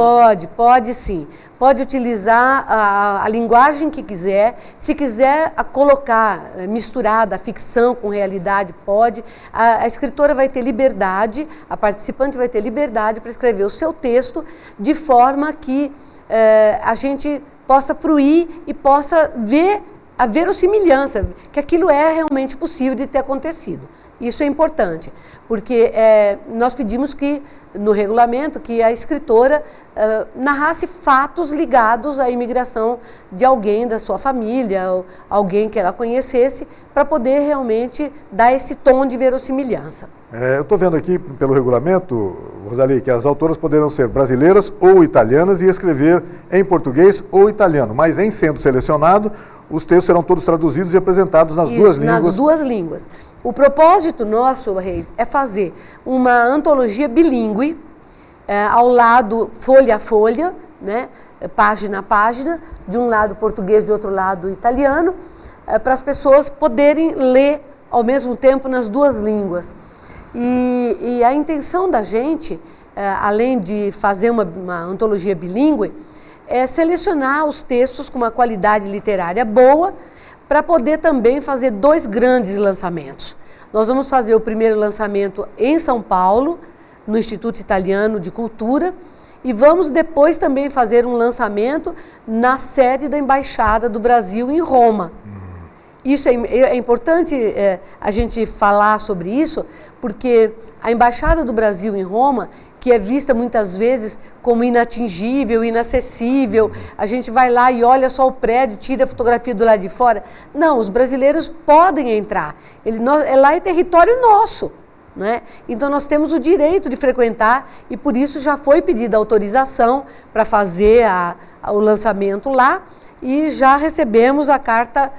Pode sim. Pode utilizar a linguagem que quiser. Se quiser colocar misturada a ficção com realidade, pode. A escritora vai ter liberdade, a participante vai ter liberdade para escrever o seu texto de forma que a gente possa fruir e possa ver a verossimilhança, que aquilo é realmente possível de ter acontecido. Isso é importante, porque nós pedimos que, no regulamento, que a escritora narrasse fatos ligados à imigração de alguém da sua família, ou alguém que ela conhecesse, para poder realmente dar esse tom de verossimilhança. Eu estou vendo aqui pelo regulamento, Rosalie, que as autoras poderão ser brasileiras ou italianas e escrever em português ou italiano, mas em sendo selecionado, os textos serão todos traduzidos e apresentados nas duas línguas. Nas duas línguas. O propósito nosso, Reis, é fazer uma antologia bilíngue, ao lado, folha a folha, né, página a página, de um lado português, de outro lado italiano, para as pessoas poderem ler ao mesmo tempo nas duas línguas. E a intenção da gente, além de fazer uma antologia bilíngue, é selecionar os textos com uma qualidade literária boa, para poder também fazer 2 grandes lançamentos. Nós vamos fazer o primeiro lançamento em São Paulo, no Instituto Italiano de Cultura, e vamos depois também fazer um lançamento na sede da Embaixada do Brasil em Roma. Isso é importante a gente falar sobre isso, porque a Embaixada do Brasil em Roma, que é vista muitas vezes como inatingível, inacessível, a gente vai lá e olha só o prédio, tira a fotografia do lado de fora. Não, os brasileiros podem entrar, lá é território nosso, né? Então nós temos o direito de frequentar e por isso já foi pedida autorização para fazer o lançamento lá e já recebemos a carta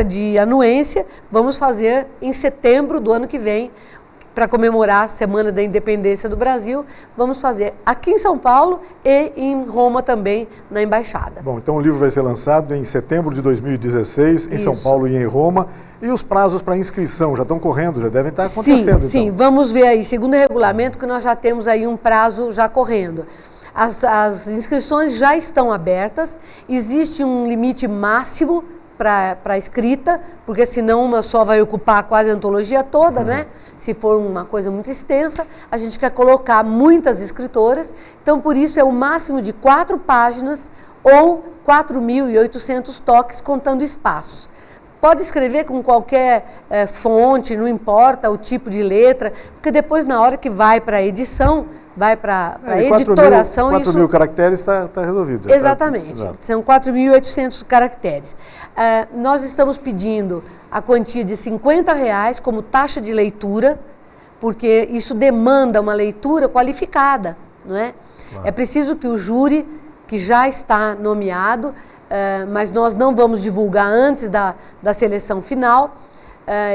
de anuência. Vamos fazer em setembro do ano que vem, para comemorar a Semana da Independência do Brasil. Vamos fazer aqui em São Paulo e em Roma também, na Embaixada. Bom, então o livro vai ser lançado em setembro de 2016, em São Paulo e em Roma. E os prazos para inscrição já estão correndo, já devem estar acontecendo? Sim, então. Vamos ver aí, segundo o regulamento, que nós já temos aí um prazo já correndo. As inscrições já estão abertas, existe um limite máximo para a escrita, porque senão uma só vai ocupar quase a antologia toda, né? Se for uma coisa muito extensa, a gente quer colocar muitas escritoras, então por isso é o máximo de 4 páginas ou 4.800 toques contando espaços. Pode escrever com qualquer fonte, não importa o tipo de letra, porque depois na hora que vai para a edição, vai para a editoração... 4.000 caracteres está resolvido. Exatamente, são 4.800 caracteres. Nós estamos pedindo a quantia de R$50 como taxa de leitura, porque isso demanda uma leitura qualificada, não é? Claro. É preciso que o júri, que já está nomeado, mas nós não vamos divulgar antes da seleção final,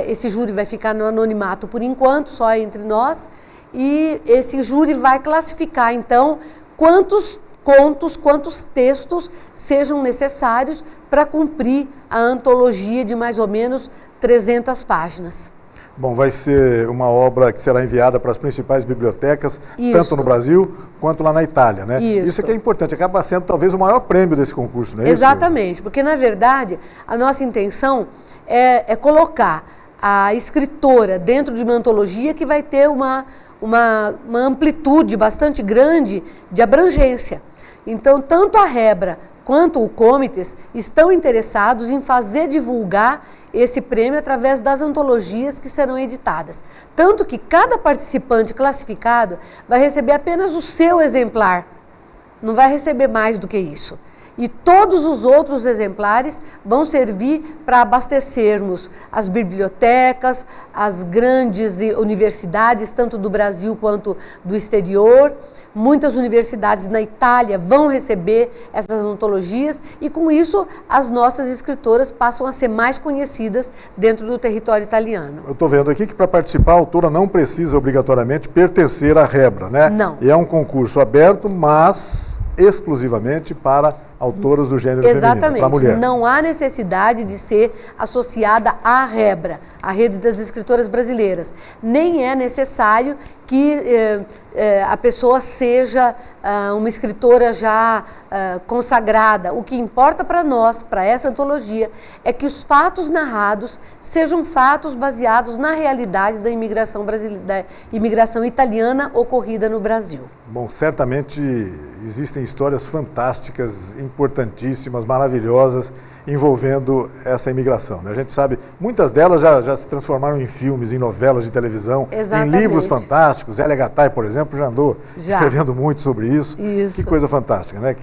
esse júri vai ficar no anonimato por enquanto, só entre nós, e esse júri vai classificar, então, quantos contos, quantos textos sejam necessários para cumprir a antologia de mais ou menos 300 páginas. Bom, vai ser uma obra que será enviada para as principais bibliotecas, tanto no Brasil quanto lá na Itália, né? Isso que é importante, acaba sendo talvez o maior prêmio desse concurso, não é isso? Exatamente, porque na verdade a nossa intenção é colocar a escritora dentro de uma antologia que vai ter uma amplitude bastante grande de abrangência. Então, tanto a Rebra quanto o Comites estão interessados em fazer divulgar esse prêmio através das antologias que serão editadas. Tanto que cada participante classificado vai receber apenas o seu exemplar, não vai receber mais do que isso. E todos os outros exemplares vão servir para abastecermos as bibliotecas, as grandes universidades, tanto do Brasil quanto do exterior. Muitas universidades na Itália vão receber essas antologias e, com isso, as nossas escritoras passam a ser mais conhecidas dentro do território italiano. Eu estou vendo aqui que para participar a autora não precisa obrigatoriamente pertencer à Rebra, né? Não. E é um concurso aberto, mas exclusivamente para autoras do gênero feminino, para mulher. Não há necessidade de ser associada à Rebra, a Rede das Escritoras Brasileiras. Nem é necessário que a pessoa seja uma escritora já consagrada. O que importa para nós, para essa antologia, é que os fatos narrados sejam fatos baseados na realidade da imigração italiana ocorrida no Brasil. Bom, certamente existem histórias fantásticas, importantíssimas, maravilhosas, envolvendo essa imigração, né? A gente sabe, muitas delas já se transformaram em filmes, em novelas de televisão, Exatamente. Em livros fantásticos. Elia Gattei, por exemplo, já andou escrevendo muito sobre isso. Que coisa fantástica, né?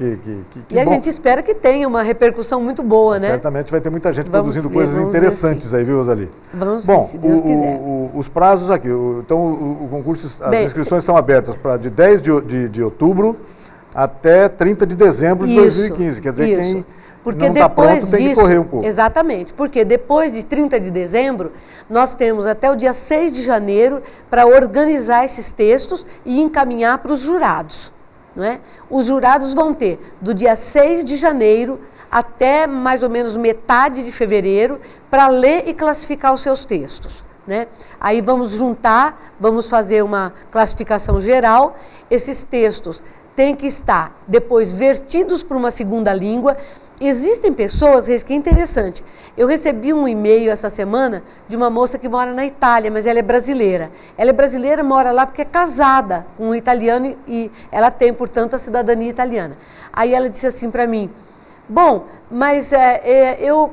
E a gente espera que tenha uma repercussão muito boa, né? Certamente vai ter muita gente produzindo coisas interessantes aí, viu, Rosalie? Vamos ver, se Deus quiser. Os prazos aqui, então o concurso, as inscrições estão abertas de 10 de outubro até 30 de dezembro de 2015. Quer dizer, quem não está pronto tem que correr um pouco. Exatamente, porque depois de 30 de dezembro, nós temos até o dia 6 de janeiro para organizar esses textos e encaminhar para os jurados. Não é? Os jurados vão ter do dia 6 de janeiro até mais ou menos metade de fevereiro para ler e classificar os seus textos. Né? Aí vamos juntar, vamos fazer uma classificação geral. Esses textos têm que estar depois vertidos para uma segunda língua. Existem pessoas, que é interessante, eu recebi um e-mail essa semana de uma moça que mora na Itália, mas ela é brasileira. Ela é brasileira, mora lá porque é casada com um italiano e ela tem, portanto, a cidadania italiana. Aí ela disse assim para mim, bom, mas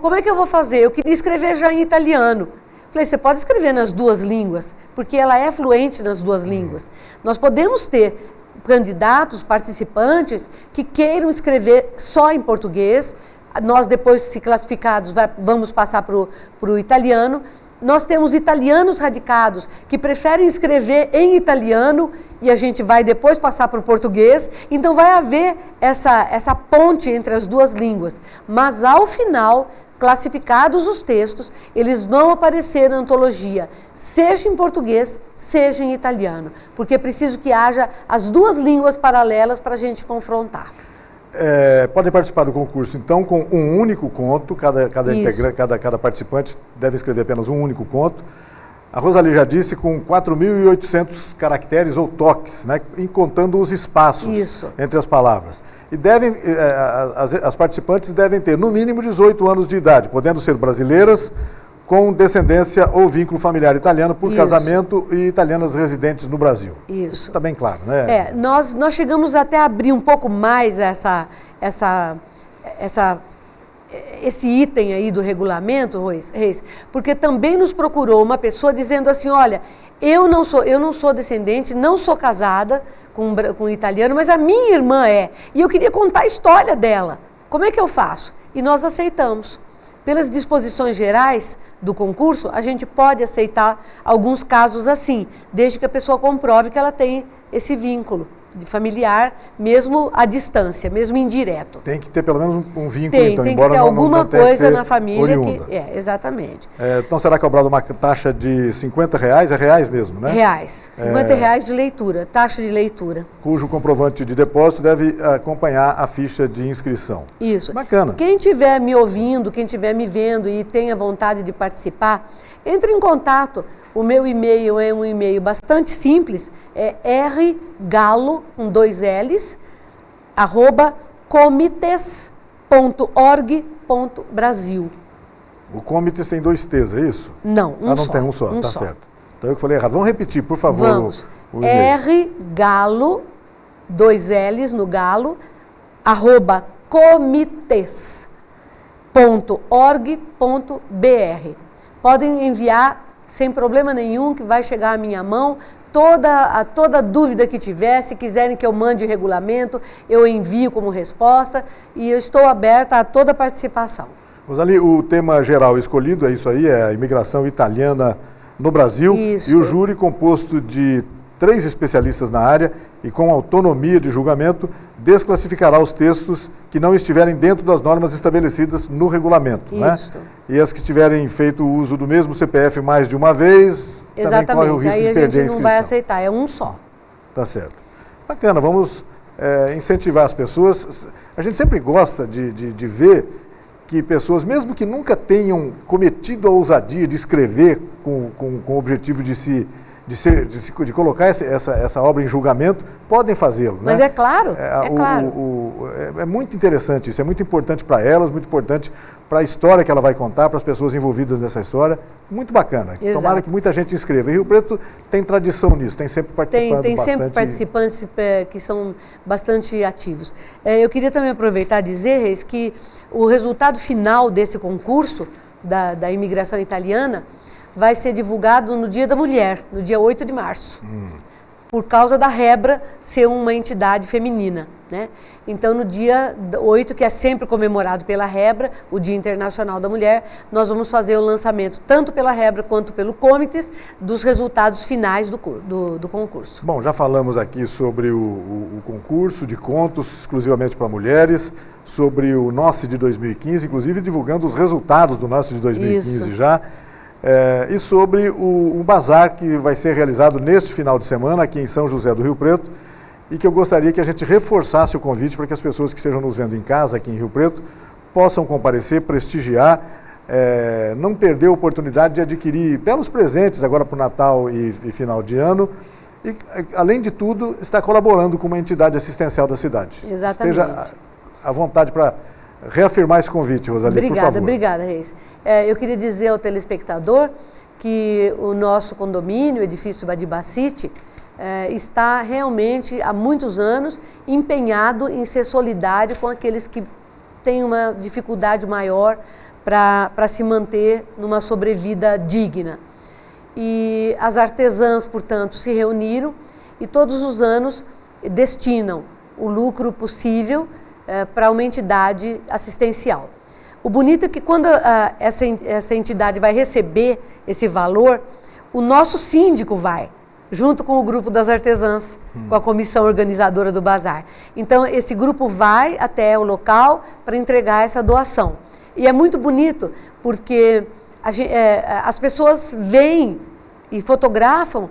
como é que eu vou fazer? Eu queria escrever já em italiano. Falei, você pode escrever nas duas línguas, porque ela é fluente nas duas línguas. Nós podemos ter candidatos, participantes, que queiram escrever só em português. Nós, depois, se classificados, vamos passar para o italiano. Nós temos italianos radicados que preferem escrever em italiano e a gente vai depois passar para o português. Então, vai haver essa ponte entre as duas línguas. Mas, ao final, classificados os textos, eles vão aparecer na antologia, seja em português, seja em italiano, porque é preciso que haja as duas línguas paralelas para a gente confrontar. Podem participar do concurso, então, com um único conto, cada participante deve escrever apenas um único conto. A Rosalie já disse, com 4.800 caracteres ou toques, né, contando os espaços entre as palavras. E as participantes devem ter, no mínimo, 18 anos de idade, podendo ser brasileiras com descendência ou vínculo familiar italiano por casamento e italianas residentes no Brasil. Isso está bem claro, né? Nós chegamos até a abrir um pouco mais esse item aí do regulamento, Reis, porque também nos procurou uma pessoa dizendo assim, olha, eu não sou descendente, não sou casada com um italiano, mas a minha irmã é, e eu queria contar a história dela. Como é que eu faço? E nós aceitamos. Pelas disposições gerais do concurso, a gente pode aceitar alguns casos assim, desde que a pessoa comprove que ela tem esse vínculo de familiar, mesmo à distância, mesmo indireto. Tem que ter pelo menos um vínculo, então, tem embora que ter alguma coisa na família oriunda. Exatamente. Então será cobrada uma taxa de R$50? É reais mesmo, né? Reais. R$50 de leitura, taxa de leitura. Cujo comprovante de depósito deve acompanhar a ficha de inscrição. Isso. Bacana. Quem estiver me ouvindo, quem estiver me vendo e tenha vontade de participar, entre em contato. O meu e-mail é um e-mail bastante simples, é rgalo, com 2 L's, @comites.org.brasil. O Comites tem 2 T's, é isso? Não, um só. Não tem um só, tá certo. Então eu falei errado. Vamos repetir, por favor. Vamos. rgalo, 2 L's no galo, @comites.org.br. podem enviar sem problema nenhum, que vai chegar à minha mão. Toda dúvida que tiver, se quiserem que eu mande regulamento, eu envio como resposta e eu estou aberta a toda participação. Rosali, o tema geral escolhido é isso aí, é a imigração italiana no Brasil. Isso. E o júri, composto de 3 especialistas na área e com autonomia de julgamento, desclassificará os textos que não estiverem dentro das normas estabelecidas no regulamento. Isso. Né? E as que tiverem feito uso do mesmo CPF mais de uma vez, também corre o risco aí de perder a inscrição. a gente não vai aceitar, é um só. Tá certo. Bacana, vamos incentivar as pessoas. A gente sempre gosta de ver que pessoas, mesmo que nunca tenham cometido a ousadia de escrever com o objetivo de colocar essa obra em julgamento, podem fazê-lo. Mas né? é claro, claro. É muito interessante isso, é muito importante para elas, muito importante para a história que ela vai contar, para as pessoas envolvidas nessa história. Muito bacana. Exato. Tomara que muita gente inscreva. E Rio Preto tem tradição nisso, tem sempre participando Tem bastante. sempre participantes que são bastante ativos. Eu queria também aproveitar e dizer, Reis, que o resultado final desse concurso da imigração italiana vai ser divulgado no Dia da Mulher, no dia 8 de março, por causa da Rebra ser uma entidade feminina, né? Então, no dia 8, que é sempre comemorado pela Rebra, o Dia Internacional da Mulher, nós vamos fazer o lançamento, tanto pela Rebra quanto pelo Comites, dos resultados finais do concurso. Bom, já falamos aqui sobre o concurso de contos exclusivamente para mulheres, sobre o NOSSE de 2015, inclusive divulgando os resultados do NOSSE de 2015 Isso. já. E sobre o bazar que vai ser realizado neste final de semana aqui em São José do Rio Preto e que eu gostaria que a gente reforçasse o convite para que as pessoas que estejam nos vendo em casa aqui em Rio Preto possam comparecer, prestigiar, não perder a oportunidade de adquirir belos presentes agora para o Natal e final de ano e, além de tudo, está colaborando com uma entidade assistencial da cidade. Exatamente. Esteja à vontade para reafirmar esse convite, Rosali, por favor. Obrigada, Reis. Eu queria dizer ao telespectador que o nosso condomínio, o edifício Badibacite, está realmente há muitos anos empenhado em ser solidário com aqueles que têm uma dificuldade maior para se manter numa sobrevida digna. E as artesãs, portanto, se reuniram e todos os anos destinam o lucro possível para uma entidade assistencial. O bonito é que quando essa entidade vai receber esse valor, o nosso síndico vai, junto com o grupo das artesãs, com a comissão organizadora do bazar. Então, esse grupo vai até o local para entregar essa doação. E é muito bonito, porque as pessoas veem e fotografam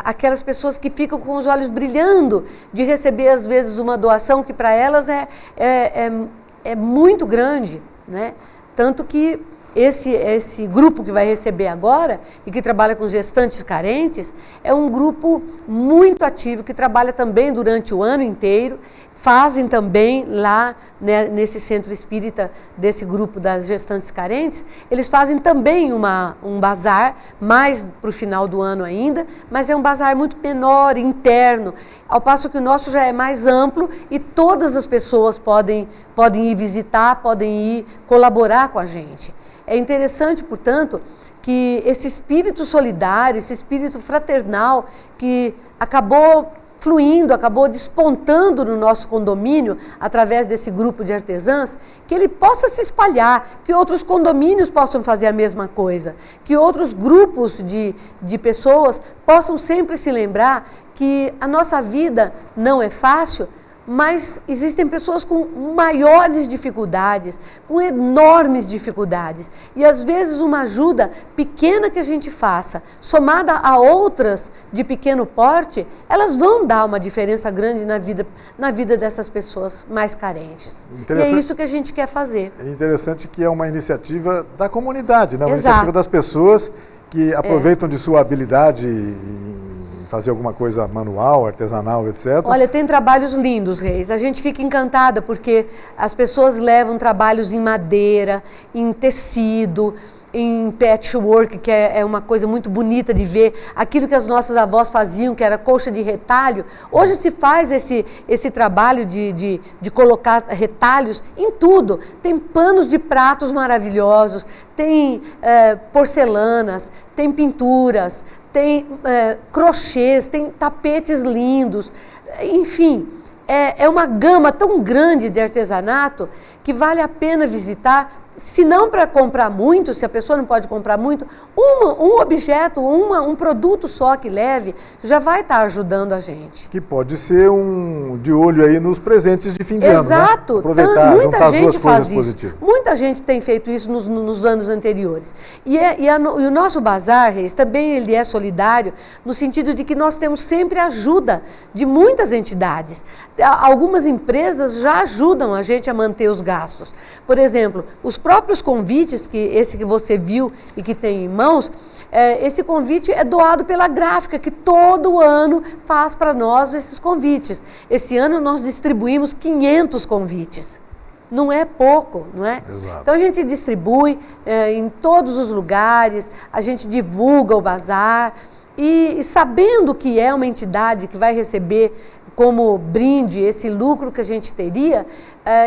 aquelas pessoas que ficam com os olhos brilhando de receber, às vezes, uma doação que para elas é muito grande, né? Tanto que esse grupo que vai receber agora e que trabalha com gestantes carentes é um grupo muito ativo, que trabalha também durante o ano inteiro, fazem também lá, né, nesse centro espírita desse grupo das gestantes carentes, eles fazem também um bazar, mais para o final do ano ainda, mas é um bazar muito menor, interno, ao passo que o nosso já é mais amplo e todas as pessoas podem ir visitar, podem ir colaborar com a gente. É interessante, portanto, que esse espírito solidário, esse espírito fraternal que acabou fluindo, acabou despontando no nosso condomínio através desse grupo de artesãs, que ele possa se espalhar, que outros condomínios possam fazer a mesma coisa, que outros grupos de pessoas possam sempre se lembrar que a nossa vida não é fácil, mas existem pessoas com maiores dificuldades, com enormes dificuldades. E às vezes uma ajuda pequena que a gente faça, somada a outras de pequeno porte, elas vão dar uma diferença grande na vida dessas pessoas mais carentes. E é isso que a gente quer fazer. É interessante que é uma iniciativa da comunidade, né? Uma Exato. iniciativa das pessoas que aproveitam de sua habilidade em fazer alguma coisa manual, artesanal, etc. Olha, tem trabalhos lindos, Reis. A gente fica encantada porque as pessoas levam trabalhos em madeira, em tecido, em patchwork, que é uma coisa muito bonita de ver, aquilo que as nossas avós faziam, que era colcha de retalho. Hoje se faz esse trabalho de colocar retalhos em tudo. Tem panos de pratos maravilhosos, tem porcelanas, tem pinturas, tem crochês, tem tapetes lindos, enfim, é uma gama tão grande de artesanato que vale a pena visitar. Se não para comprar muito, se a pessoa não pode comprar muito, um objeto, um produto só que leve, já vai estar ajudando a gente. Que pode ser de olho aí nos presentes de fim de ano, né? Exato. Aproveitar, muita gente faz isso. positivas. Muita gente tem feito isso nos anos anteriores. E o nosso Bazar, Reis, também ele é solidário, no sentido de que nós temos sempre ajuda de muitas entidades. Algumas empresas já ajudam a gente a manter os gastos. Por exemplo, os próprios convites, esse que você viu e que tem em mãos, esse convite é doado pela Gráfica, que todo ano faz para nós esses convites. Esse ano nós distribuímos 500 convites. Não é pouco, não é? Exato. Então a gente distribui em todos os lugares, a gente divulga o bazar e sabendo que é uma entidade que vai receber como brinde esse lucro que a gente teria,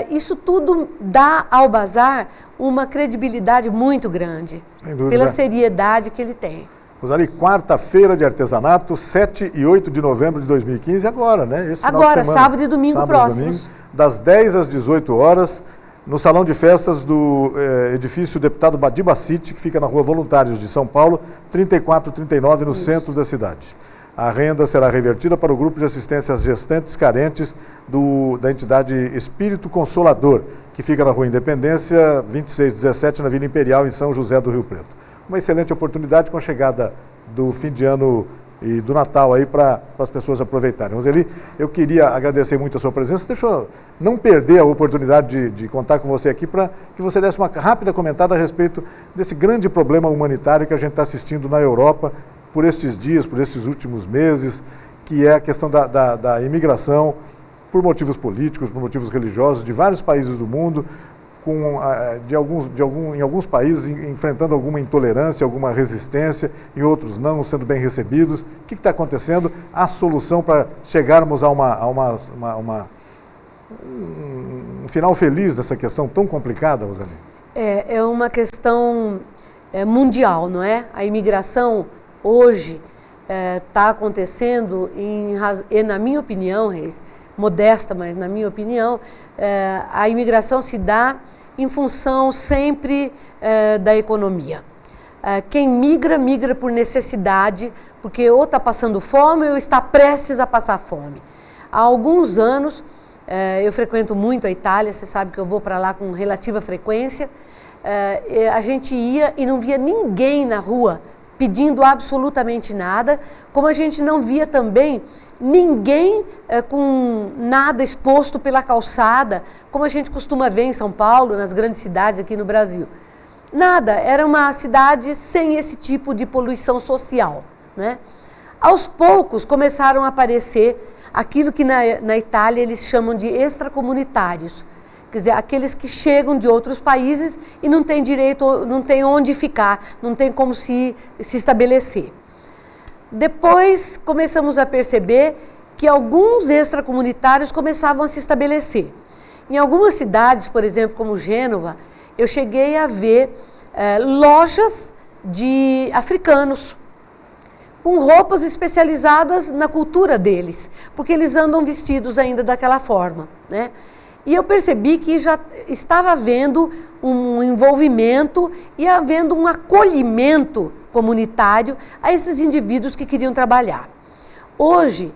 isso tudo dá ao bazar uma credibilidade muito grande, pela seriedade que ele tem. Rosali, quarta-feira de artesanato, 7 e 8 de novembro de 2015, agora, né? Agora, sábado e domingo próximos. Das 10 às 18 horas, no Salão de Festas do edifício Deputado Badibacite, que fica na Rua Voluntários de São Paulo, 3439, no centro da cidade. A renda será revertida para o grupo de assistência às gestantes carentes da entidade Espírito Consolador, que fica na Rua Independência, 2617, na Vila Imperial, em São José do Rio Preto. Uma excelente oportunidade com a chegada do fim de ano e do Natal aí para as pessoas aproveitarem. Roseli, eu queria agradecer muito a sua presença. Deixa eu não perder a oportunidade de contar com você aqui para que você desse uma rápida comentada a respeito desse grande problema humanitário que a gente está assistindo na Europa por estes dias, por estes últimos meses, que é a questão da imigração por motivos políticos, por motivos religiosos, de vários países do mundo, em alguns países enfrentando alguma intolerância, alguma resistência, em outros não, sendo bem recebidos. O que está acontecendo? A solução para chegarmos a um final feliz dessa questão tão complicada, Rosali? É uma questão mundial, não é? A imigração hoje está acontecendo, na minha opinião, Reis, modesta, mas na minha opinião, a imigração se dá em função sempre da economia. Quem migra, migra por necessidade, porque ou está passando fome ou está prestes a passar fome. Há alguns anos, eu frequento muito a Itália, você sabe que eu vou para lá com relativa frequência, a gente ia e não via ninguém na rua pedindo absolutamente nada, como a gente não via também ninguém com nada exposto pela calçada, como a gente costuma ver em São Paulo, nas grandes cidades aqui no Brasil. Nada, era uma cidade sem esse tipo de poluição social, né? Aos poucos começaram a aparecer aquilo que na Itália eles chamam de extracomunitários, quer dizer, aqueles que chegam de outros países e não têm direito, não têm onde ficar, não tem como se estabelecer. Depois começamos a perceber que alguns extracomunitários começavam a se estabelecer. Em algumas cidades, por exemplo, como Gênova, eu cheguei a ver lojas de africanos com roupas especializadas na cultura deles, porque eles andam vestidos ainda daquela forma, né? E eu percebi que já estava havendo um envolvimento e havendo um acolhimento comunitário a esses indivíduos que queriam trabalhar. Hoje,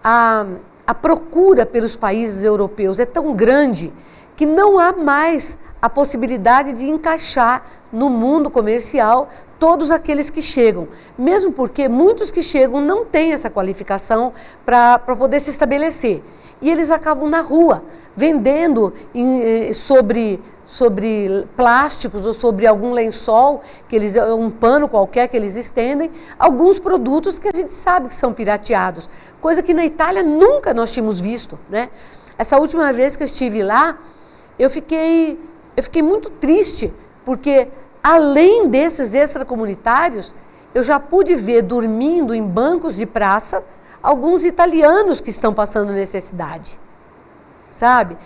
a procura pelos países europeus é tão grande que não há mais a possibilidade de encaixar no mundo comercial todos aqueles que chegam, mesmo porque muitos que chegam não têm essa qualificação para poder se estabelecer. E eles acabam na rua, vendendo sobre plásticos ou sobre algum lençol, um pano qualquer que eles estendem, alguns produtos que a gente sabe que são pirateados, coisa que na Itália nunca nós tínhamos visto, né? Essa última vez que eu estive lá, eu fiquei muito triste, porque além desses extracomunitários, eu já pude ver dormindo em bancos de praça alguns italianos que estão passando necessidade, sabe?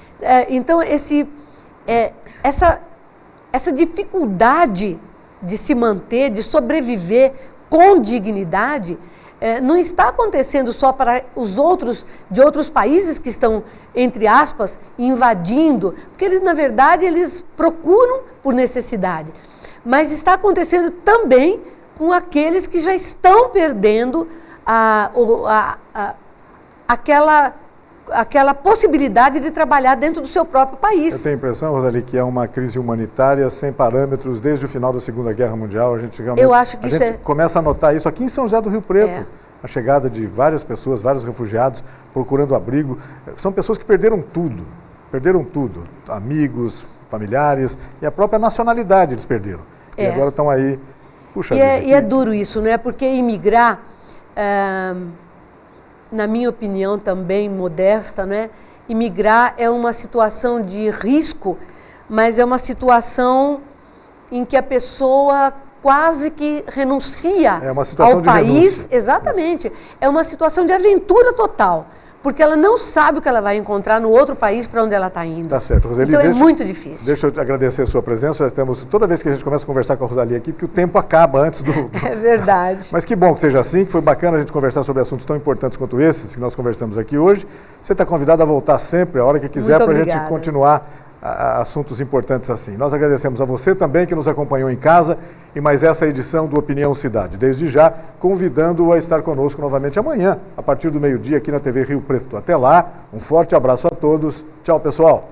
Então, essa dificuldade de se manter, de sobreviver com dignidade, não está acontecendo só para os outros, de outros países que estão, entre aspas, invadindo, porque eles, na verdade, eles procuram por necessidade, mas está acontecendo também com aqueles que já estão perdendo aquela possibilidade de trabalhar dentro do seu próprio país. Eu tenho a impressão, Rosalie, que é uma crise humanitária sem parâmetros desde o final da Segunda Guerra Mundial. A gente realmente, eu acho que começa a notar isso aqui em São José do Rio Preto. A chegada de várias pessoas, vários refugiados procurando abrigo. São pessoas que perderam tudo, amigos, familiares e a própria nacionalidade eles perderam. E agora estão aí, puxa vida. E é duro isso, né? Porque imigrar, na minha opinião também modesta, né? Imigrar é uma situação de risco, mas é uma situação em que a pessoa quase que renuncia ao país. Exatamente. É uma situação de aventura total, porque ela não sabe o que ela vai encontrar no outro país para onde ela está indo. Tá certo, Rosalie. Então é muito difícil. Deixa eu agradecer a sua presença. Já temos, toda vez que a gente começa a conversar com a Rosalie aqui, porque o tempo acaba antes do... É verdade. Mas que bom que seja assim, que foi bacana a gente conversar sobre assuntos tão importantes quanto esses que nós conversamos aqui hoje. Você está convidado a voltar sempre, a hora que quiser, para a gente continuar assuntos importantes assim. Nós agradecemos a você também que nos acompanhou em casa e mais essa edição do Opinião Cidade. Desde já, convidando-o a estar conosco novamente amanhã, a partir do meio-dia, aqui na TV Rio Preto. Até lá, um forte abraço a todos. Tchau, pessoal.